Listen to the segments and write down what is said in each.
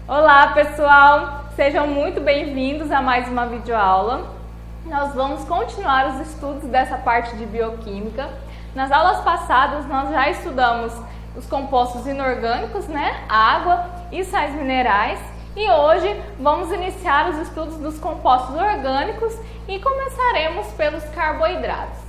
Olá pessoal, sejam muito bem-vindos a mais uma videoaula. Nós vamos continuar os estudos dessa parte de bioquímica. Nas aulas passadas nós já estudamos os compostos inorgânicos, água e sais minerais. E hoje vamos iniciar os estudos dos compostos orgânicos e começaremos pelos carboidratos.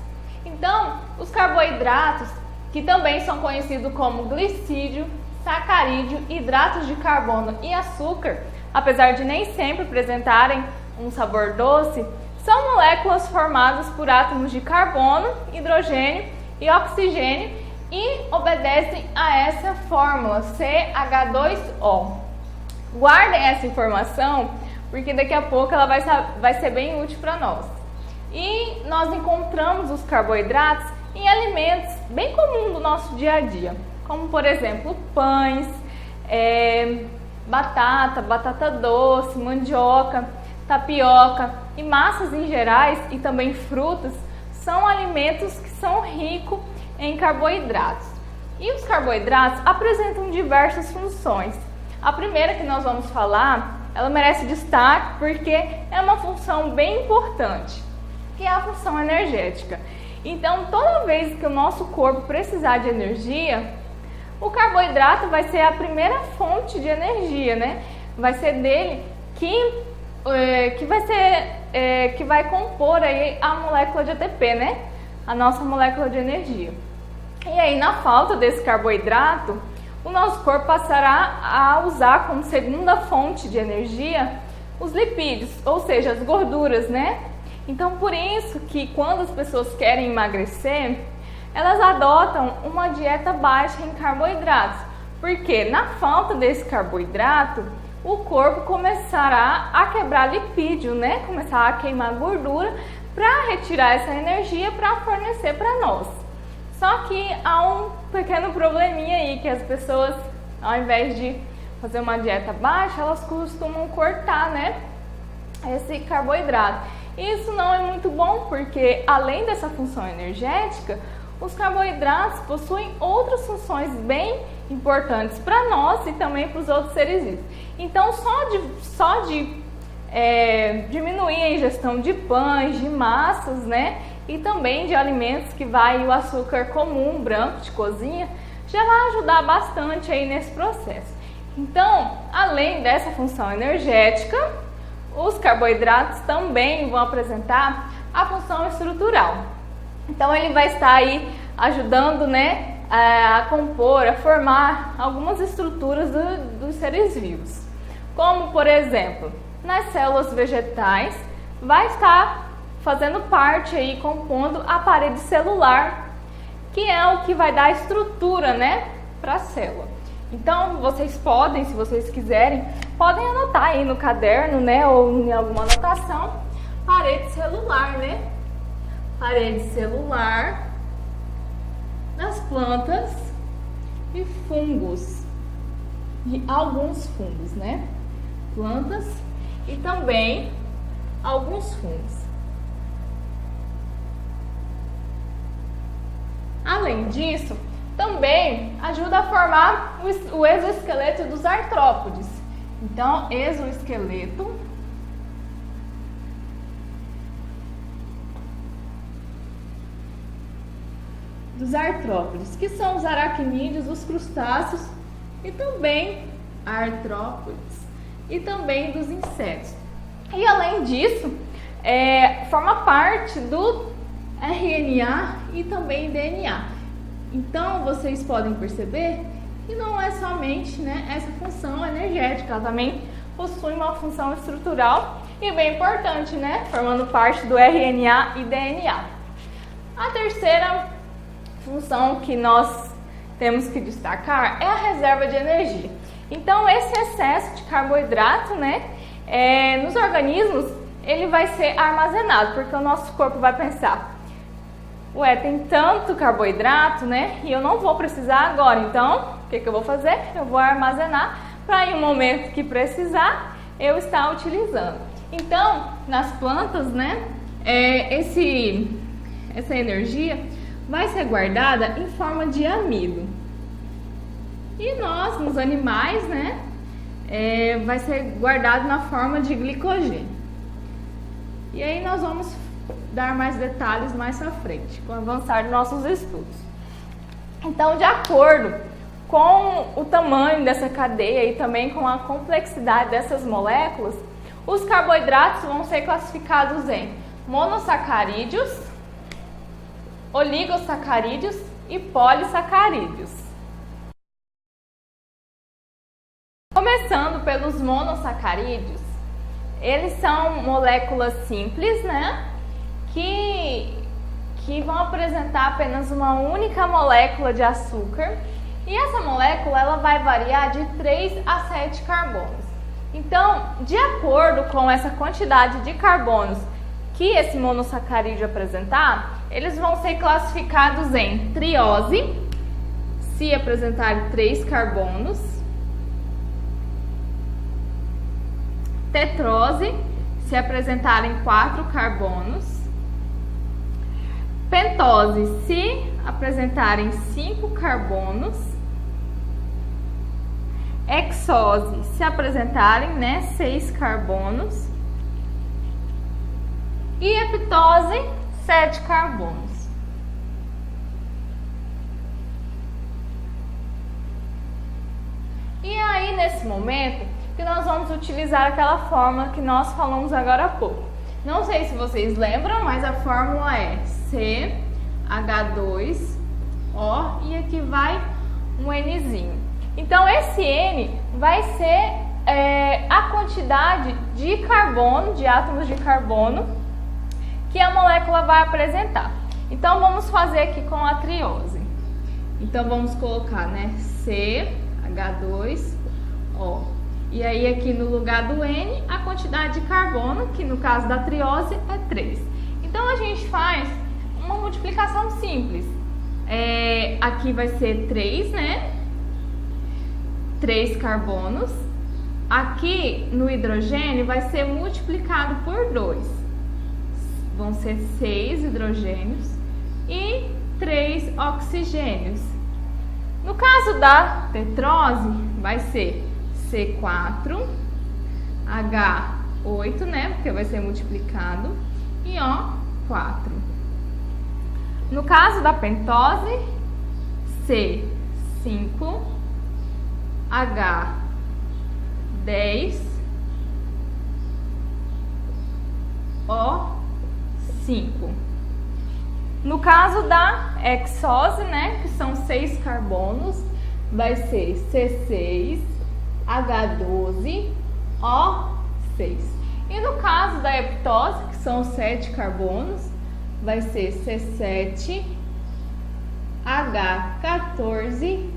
Então, os carboidratos, que também são conhecidos como glicídio, sacarídeo, hidratos de carbono e açúcar, apesar de nem sempre apresentarem um sabor doce, são moléculas formadas por átomos de carbono, hidrogênio e oxigênio e obedecem a essa fórmula CH2O. Guardem essa informação porque daqui a pouco ela vai ser bem útil para nós. E nós encontramos os carboidratos em alimentos bem comuns do nosso dia a dia, como por exemplo pães, batata doce, mandioca, tapioca e massas em gerais e também frutas são alimentos que são ricos em carboidratos. E os carboidratos apresentam diversas funções. A primeira que nós vamos falar, ela merece destaque porque é uma função bem importante, que é a função energética. Então, toda vez que o nosso corpo precisar de energia, o carboidrato vai ser a primeira fonte de energia, Vai ser dele que vai compor aí a molécula de ATP, A nossa molécula de energia. E aí, na falta desse carboidrato, o nosso corpo passará a usar como segunda fonte de energia os lipídios, ou seja, as gorduras, Então, por isso que quando as pessoas querem emagrecer, elas adotam uma dieta baixa em carboidratos, porque na falta desse carboidrato, o corpo começará a quebrar lipídio, Começar a queimar gordura para retirar essa energia para fornecer para nós. Só que há um pequeno probleminha aí, que as pessoas, ao invés de fazer uma dieta baixa, elas costumam cortar, esse carboidrato. Isso não é muito bom, porque além dessa função energética, os carboidratos possuem outras funções bem importantes para nós e também para os outros seres vivos. Então, só de diminuir a ingestão de pães, de massas, e também de alimentos que vai o açúcar comum, branco, de cozinha, já vai ajudar bastante aí nesse processo. Então, além dessa função energética, os carboidratos também vão apresentar a função estrutural. Então, ele vai estar aí ajudando, a compor, a formar algumas estruturas dos seres vivos. Como, por exemplo, nas células vegetais, vai estar fazendo parte aí, compondo a parede celular, que é o que vai dar estrutura, para a célula. Então, vocês podem, se vocês quiserem, podem anotar aí no caderno, ou em alguma anotação, parede celular, Parede celular das plantas e fungos, e alguns fungos, Plantas e também alguns fungos. Além disso, também ajuda a formar o exoesqueleto dos artrópodes. Então, exoesqueleto dos artrópodes, que são os aracnídeos, os crustáceos e também artrópodes e também dos insetos. E além disso, forma parte do RNA e também DNA. Então, vocês podem perceber que não é somente essa função energética, ela também possui uma função estrutural e bem importante, formando parte do RNA e DNA. A terceira função que nós temos que destacar é a reserva de energia. Então, esse excesso de carboidrato, nos organismos, ele vai ser armazenado, porque o nosso corpo vai pensar: tem tanto carboidrato, e eu não vou precisar agora, então o que eu vou fazer? Eu vou armazenar para em um momento que precisar, eu estar utilizando. Então, nas plantas, essa energia vai ser guardada em forma de amido. E nós, nos animais, vai ser guardado na forma de glicogênio. E aí nós vamos dar mais detalhes mais à frente, com o avançar dos nossos estudos. Então, de acordo com o tamanho dessa cadeia e também com a complexidade dessas moléculas, os carboidratos vão ser classificados em monossacarídeos, oligossacarídeos e polissacarídeos. Começando pelos monossacarídeos, eles são moléculas simples, né? Que vão apresentar apenas uma única molécula de açúcar. E essa molécula ela vai variar de 3 a 7 carbonos. Então, de acordo com essa quantidade de carbonos que esse monossacarídeo apresentar, eles vão ser classificados em triose, se apresentarem 3 carbonos, tetrose, se apresentarem 4 carbonos, pentose, se apresentarem 5 carbonos, hexose, se apresentarem 6 carbonos, e heptose, 7 carbonos. E aí, nesse momento, que nós vamos utilizar aquela fórmula que nós falamos agora há pouco. Não sei se vocês lembram, mas a fórmula é CH2O e aqui vai um Nzinho. Então, esse N vai ser a quantidade de carbono, de átomos de carbono, que a molécula vai apresentar. Então, vamos fazer aqui com a triose. Então, vamos colocar, CH2O. E aí, aqui no lugar do N, a quantidade de carbono, que no caso da triose é 3. Então, a gente faz uma multiplicação simples. Aqui vai ser 3, 3 carbonos. Aqui no hidrogênio vai ser multiplicado por 2. Vão ser 6 hidrogênios e 3 oxigênios. No caso da tetrose, vai ser C4, H8, porque vai ser multiplicado, e O4. No caso da pentose, C5, H10, O5. No caso da hexose, que são 6 carbonos, vai ser C6, H12, O6. E no caso da heptose, que são 7 carbonos, vai ser C7, H14,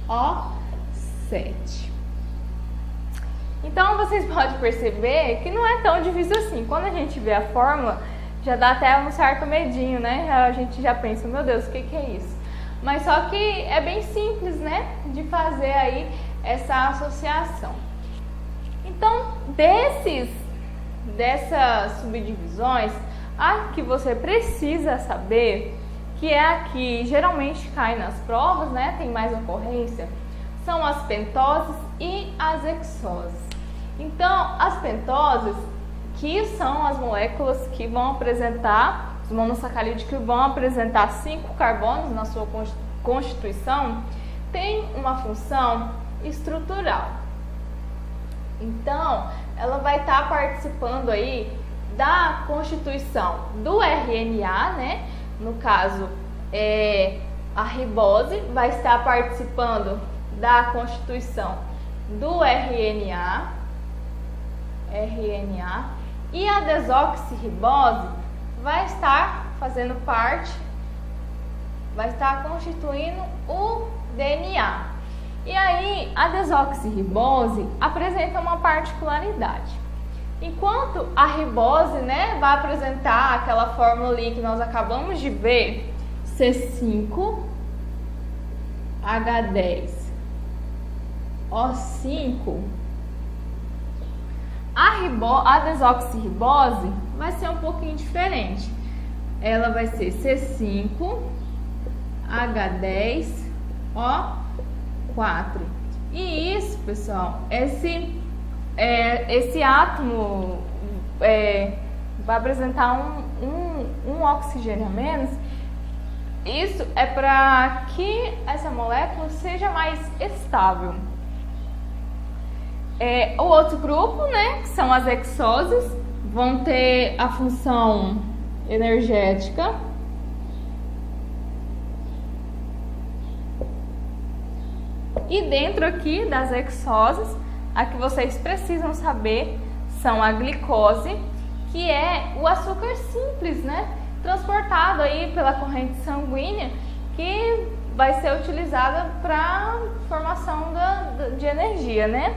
O7. Então, vocês podem perceber que não é tão difícil assim. Quando a gente vê a fórmula, já dá até um certo medinho, A gente já pensa, meu Deus, o que é isso? Mas só que é bem simples, de fazer aí essa associação. Então, dessas subdivisões, a que você precisa saber, que é a que geralmente cai nas provas, tem mais ocorrência, são as pentoses e as hexoses. Então, as pentoses, que são as moléculas que vão apresentar, os monossacarídeos que vão apresentar 5 carbonos na sua constituição, tem uma função estrutural. Então, ela vai estar participando aí da constituição do RNA, No caso, a ribose vai estar participando da constituição do RNA, e a desoxirribose vai estar fazendo parte, vai estar constituindo o DNA. E aí, a desoxirribose apresenta uma particularidade. Enquanto a ribose, vai apresentar aquela fórmula ali que nós acabamos de ver, C5, H10, O5, a desoxirribose vai ser um pouquinho diferente. Ela vai ser C5, H10, O4. E isso, pessoal, esse esse átomo vai apresentar um oxigênio a menos. Isso é para que essa molécula seja mais estável. O outro grupo, né, que são as hexoses, vão ter a função energética. E dentro aqui das hexoses, a que vocês precisam saber são a glicose, que é o açúcar simples, né? Transportado aí pela corrente sanguínea, que vai ser utilizada para formação de energia, né?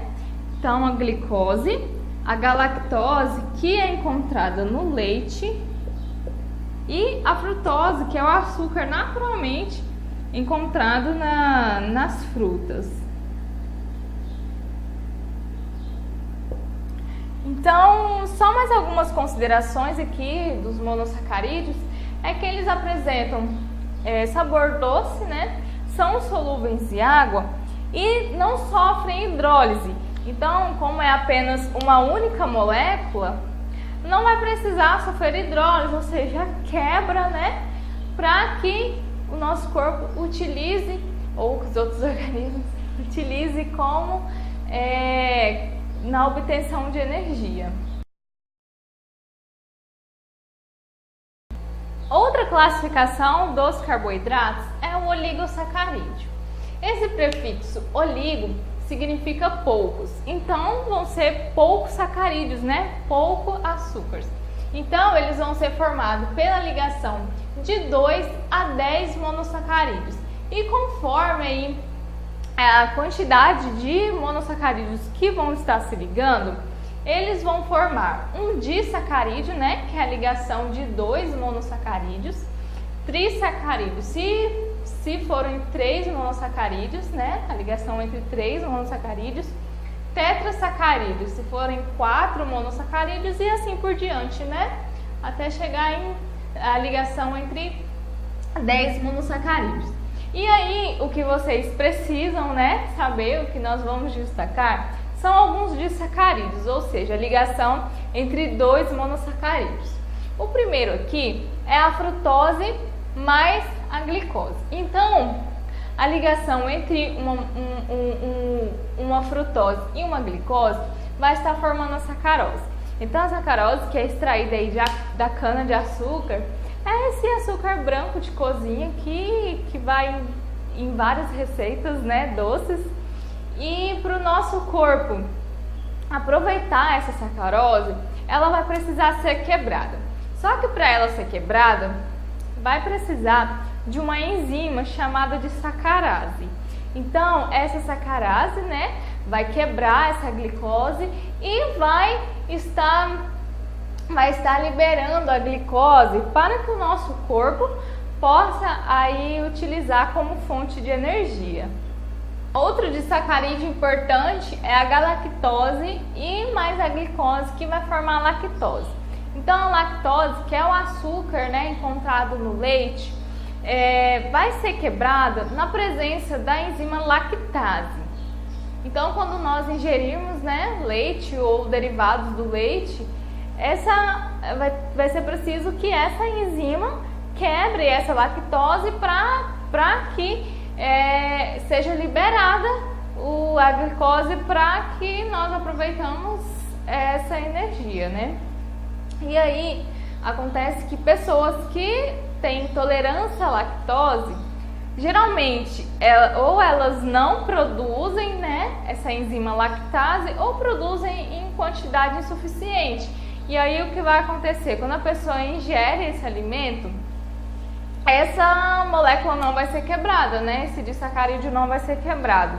Então, a glicose, a galactose, que é encontrada no leite, e a frutose, que é o açúcar naturalmente encontrado nas frutas. Então, só mais algumas considerações aqui dos monossacarídeos, é que eles apresentam sabor doce, né? São solúveis em água e não sofrem hidrólise. Então, como é apenas uma única molécula, não vai precisar sofrer hidrólise, ou seja, quebra, né? Para que o nosso corpo utilize, ou os outros organismos utilize como na obtenção de energia. Outra classificação dos carboidratos é o oligosacarídeo. Esse prefixo oligo significa poucos, então vão ser poucos sacarídeos, né? Pouco açúcares. Então eles vão ser formados pela ligação de 2 a 10 monossacarídeos. E conforme aí a quantidade de monossacarídeos que vão estar se ligando, eles vão formar um disacarídeo, né, que é a ligação de 2 monossacarídeos, trissacarídeo, se forem 3 monossacarídeos, né, a ligação entre 3 monossacarídeos, tetrassacarídeos, se forem 4 monossacarídeos e assim por diante, né, até chegar em a ligação entre 10 monossacarídeos. E aí, o que vocês precisam, né, saber, o que nós vamos destacar, são alguns disacarídeos, ou seja, a ligação entre 2 monossacarídeos. O primeiro aqui é a frutose mais a glicose. Então, a ligação entre uma frutose e uma glicose vai estar formando a sacarose. Então, a sacarose, que é extraída aí da cana de açúcar, é esse açúcar branco de cozinha que vai em várias receitas, né, doces. E para o nosso corpo aproveitar essa sacarose, ela vai precisar ser quebrada. Só que para ela ser quebrada, vai precisar de uma enzima chamada de sacarase. Então, essa sacarase, né, vai quebrar essa glicose e vai estar liberando a glicose para que o nosso corpo possa aí utilizar como fonte de energia. Outro disacarídeo importante é a galactose e mais a glicose, que vai formar a lactose. Então, a lactose, que é o açúcar, né, encontrado no leite, vai ser quebrada na presença da enzima lactase. Então, quando nós ingerirmos, né, leite ou derivados do leite, vai ser preciso que essa enzima quebre essa lactose para que seja liberada a glicose para que nós aproveitamos essa energia, né? E aí acontece que pessoas que têm intolerância à lactose, geralmente ou elas não produzem, né, essa enzima lactase, ou produzem em quantidade insuficiente. E aí o que vai acontecer? Quando a pessoa ingere esse alimento, essa molécula não vai ser quebrada, né? Esse disacarídeo não vai ser quebrado.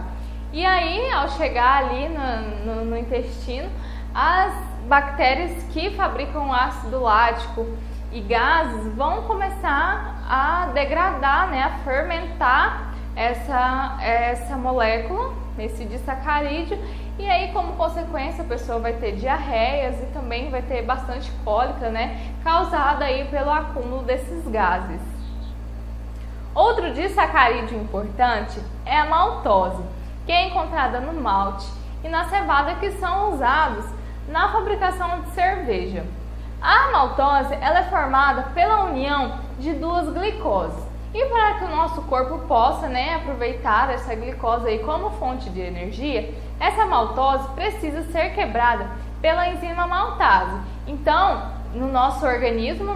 E aí, ao chegar ali no intestino, as bactérias que fabricam ácido lático e gases vão começar a degradar, né? A fermentar essa molécula, esse disacarídeo. E aí, como consequência, a pessoa vai ter diarreias e também vai ter bastante cólica, né? Causada aí pelo acúmulo desses gases. Outro disacarídeo importante é a maltose, que é encontrada no malte e na cevada, que são usados na fabricação de cerveja. A maltose ela é formada pela união de duas glicoses. E para que o nosso corpo possa, aproveitar essa glicose aí como fonte de energia, essa maltose precisa ser quebrada pela enzima maltase. Então, no nosso organismo,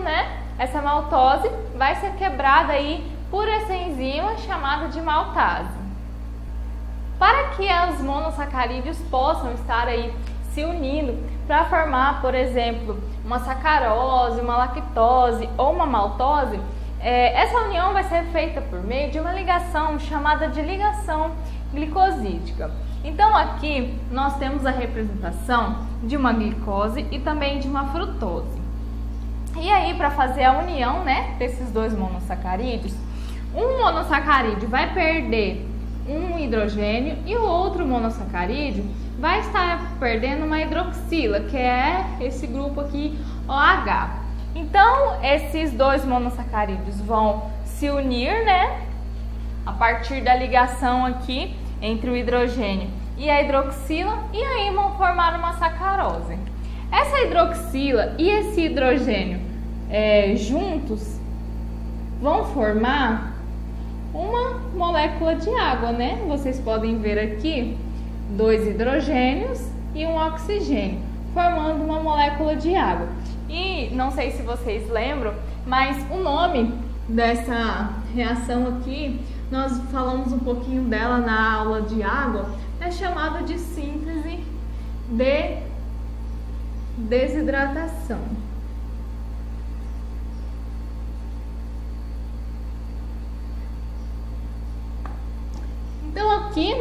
essa maltose vai ser quebrada aí por essa enzima chamada de maltase. Para que os monossacarídeos possam estar aí se unindo para formar, por exemplo, uma sacarose, uma lactose ou uma maltose, essa união vai ser feita por meio de uma ligação chamada de ligação glicosídica. Então aqui nós temos a representação de uma glicose e também de uma frutose. E aí, para fazer a união, desses dois monossacarídeos, um monossacarídeo vai perder um hidrogênio e o outro monossacarídeo vai estar perdendo uma hidroxila, que é esse grupo aqui, OH. Então, esses dois monossacarídeos vão se unir, a partir da ligação aqui entre o hidrogênio e a hidroxila, e aí vão formar uma sacarose. Essa hidroxila e esse hidrogênio juntos vão formar uma molécula de água, Vocês podem ver aqui 2 hidrogênios e um oxigênio, formando uma molécula de água. E não sei se vocês lembram, mas o nome dessa reação aqui, nós falamos um pouquinho dela na aula de água, é chamada de síntese de desidratação. Então aqui,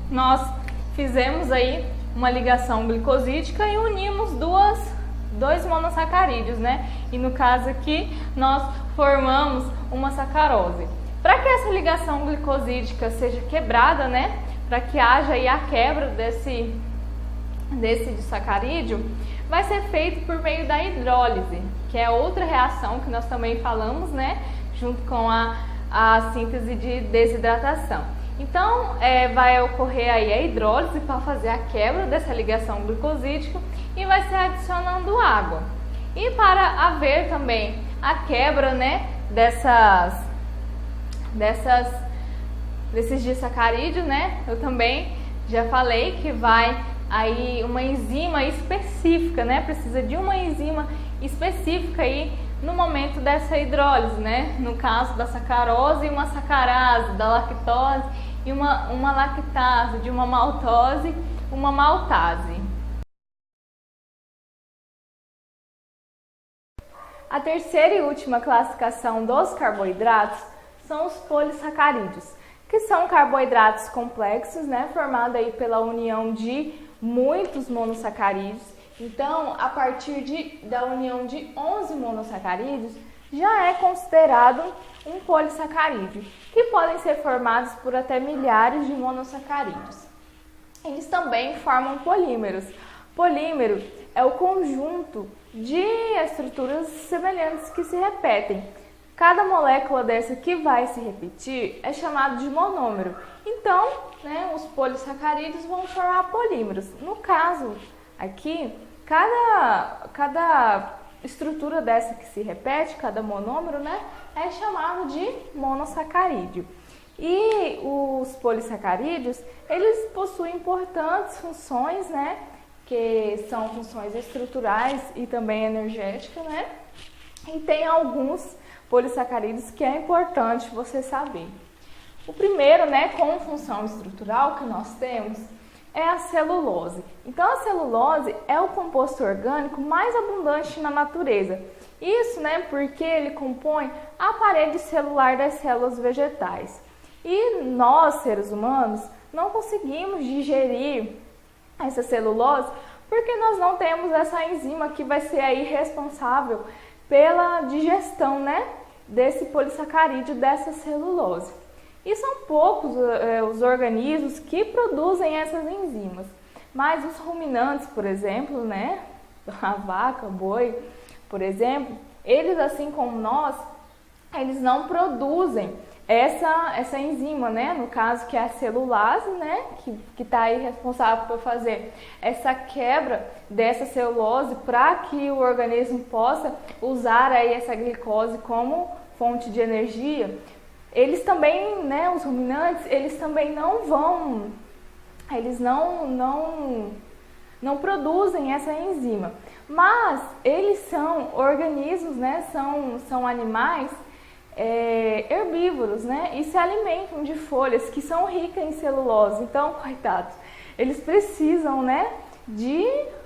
nós fizemos aí uma ligação glicosídica e unimos dois monossacarídeos, E no caso aqui, nós formamos uma sacarose. Para que essa ligação glicosídica seja quebrada, para que haja aí a quebra desse disacarídeo, vai ser feito por meio da hidrólise, que é outra reação que nós também falamos, junto com a síntese de desidratação. Então, vai ocorrer aí a hidrólise para fazer a quebra dessa ligação glicosídica e vai ser adicionando água. E para haver também a quebra, desses disacarídeos, eu também já falei que vai aí uma enzima específica, precisa de uma enzima específica aí no momento dessa hidrólise, no caso da sacarose e uma sacarase, da lactose e uma lactase, de uma maltose, uma maltase. A terceira e última classificação dos carboidratos são os polissacarídeos, que são carboidratos complexos, formados aí pela união de muitos monossacarídeos. Então, a partir da união de 11 monossacarídeos, já é considerado um polissacarídeo, que podem ser formados por até milhares de monossacarídeos. Eles também formam polímeros. Polímero é o conjunto de estruturas semelhantes que se repetem. Cada molécula dessa que vai se repetir é chamado de monômero. Então, os polissacarídeos vão formar polímeros. No caso aqui, cada estrutura dessa que se repete, cada monômero, é chamado de monossacarídeo. E os polissacarídeos, eles possuem importantes funções, que são funções estruturais e também energéticas, E tem alguns polissacarídeos que é importante você saber. O primeiro, com função estrutural que nós temos, é a celulose. Então, a celulose é o composto orgânico mais abundante na natureza. Isso, porque ele compõe a parede celular das células vegetais. E nós, seres humanos, não conseguimos digerir essa celulose porque nós não temos essa enzima que vai ser aí responsável pela digestão, desse polissacarídeo, dessa celulose. E são poucos os organismos que produzem essas enzimas. Mas os ruminantes, por exemplo, a vaca, o boi, por exemplo, eles, assim como nós, eles não produzem essa enzima, né? No caso que é a celulase, né? Que está aí responsável por fazer essa quebra dessa celulose para que o organismo possa usar aí essa glicose como fonte de energia. Eles também, né? Os ruminantes, eles também não produzem essa enzima, mas eles são organismos, né? São animais herbívoros, né? E se alimentam de folhas que são ricas em celulose. Então, coitados, eles precisam, né, de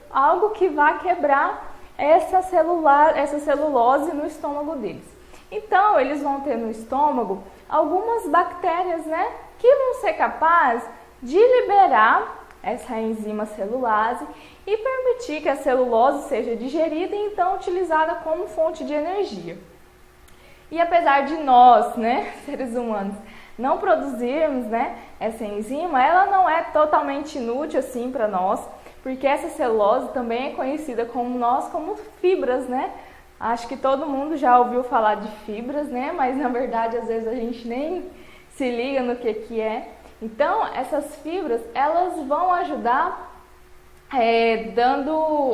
algo que vá quebrar essa celulose no estômago deles. Então, eles vão ter no estômago algumas bactérias, né, que vão ser capazes de liberar essa enzima celulase e permitir que a celulose seja digerida e então utilizada como fonte de energia. E apesar de nós, né, seres humanos, não produzirmos, né, essa enzima, ela não é totalmente inútil assim para nós, porque essa celulose também é conhecida como fibras, né? Acho que todo mundo já ouviu falar de fibras, né? Mas na verdade às vezes a gente nem se liga no que é. Então essas fibras, elas vão ajudar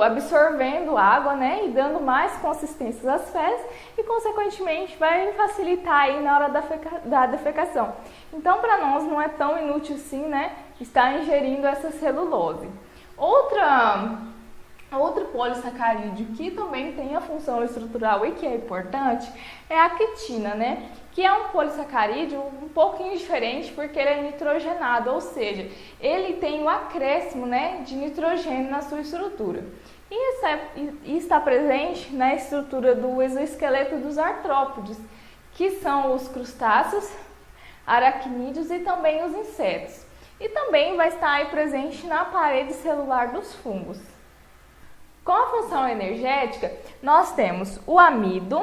absorvendo água, né, e dando mais consistência às fezes e consequentemente vai facilitar aí na hora da defecação. Então para nós não é tão inútil assim, né, estar ingerindo essa celulose. Outro polissacarídeo que também tem a função estrutural e que é importante é a quitina, né? Que é um polissacarídeo um pouquinho diferente porque ele é nitrogenado, ou seja, ele tem o acréscimo, né, de nitrogênio na sua estrutura. E está presente na estrutura do exoesqueleto dos artrópodes, que são os crustáceos, aracnídeos e também os insetos. E também vai estar aí presente na parede celular dos fungos. Com a função energética, nós temos o amido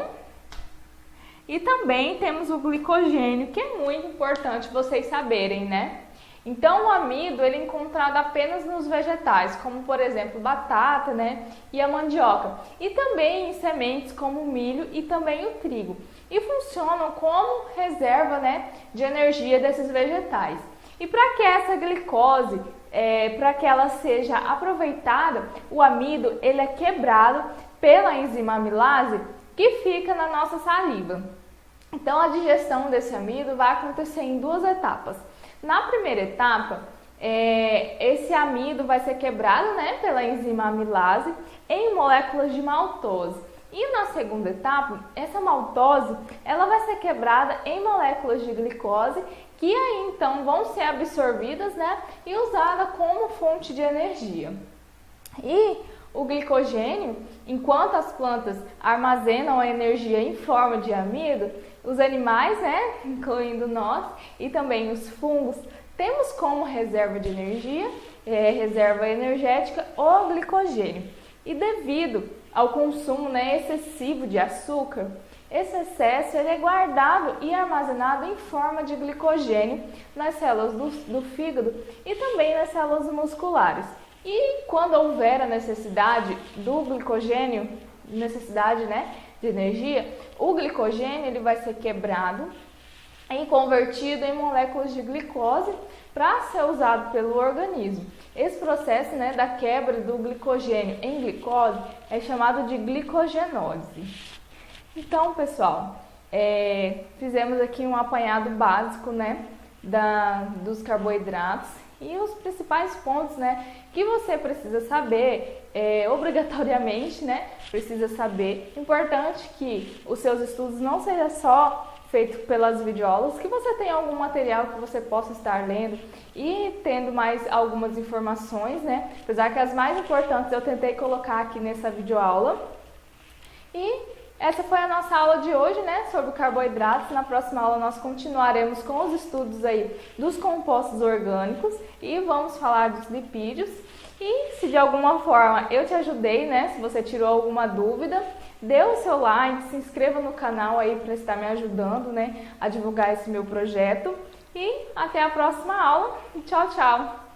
e também temos o glicogênio, que é muito importante vocês saberem, né? Então, o amido ele é encontrado apenas nos vegetais, como por exemplo batata, né? E a mandioca. E também em sementes como o milho e também o trigo. E funcionam como reserva, né, de energia desses vegetais. E para que essa glicose, para que ela seja aproveitada, o amido ele é quebrado pela enzima amilase que fica na nossa saliva. Então a digestão desse amido vai acontecer em duas etapas. Na primeira etapa, esse amido vai ser quebrado, né, pela enzima amilase em moléculas de maltose. E na segunda etapa, essa maltose ela vai ser quebrada em moléculas de glicose que aí então vão ser absorvidas, né, e usadas como fonte de energia. E o glicogênio, enquanto as plantas armazenam a energia em forma de amido, os animais, né, incluindo nós e também os fungos, temos como reserva de energia, reserva energética, o glicogênio. E devido ao consumo, né, excessivo de açúcar, esse excesso ele é guardado e armazenado em forma de glicogênio nas células do fígado e também nas células musculares. E quando houver a necessidade do glicogênio, né, de energia, o glicogênio ele vai ser quebrado e convertido em moléculas de glicose para ser usado pelo organismo. Esse processo, né, da quebra do glicogênio em glicose é chamado de glicogenólise. Então, pessoal, fizemos aqui um apanhado básico, né, dos carboidratos e os principais pontos, né, que você precisa saber, obrigatoriamente, né, precisa saber. Importante que os seus estudos não sejam só feito pelas videoaulas, que você tenha algum material que você possa estar lendo e tendo mais algumas informações, né? Apesar que as mais importantes eu tentei colocar aqui nessa videoaula. E essa foi a nossa aula de hoje, né? Sobre carboidratos. Na próxima aula nós continuaremos com os estudos aí dos compostos orgânicos e vamos falar dos lipídios. E se de alguma forma eu te ajudei, né? Se você tirou alguma dúvida, dê o seu like, se inscreva no canal aí para estar me ajudando, né, a divulgar esse meu projeto. E até a próxima aula. Tchau, tchau!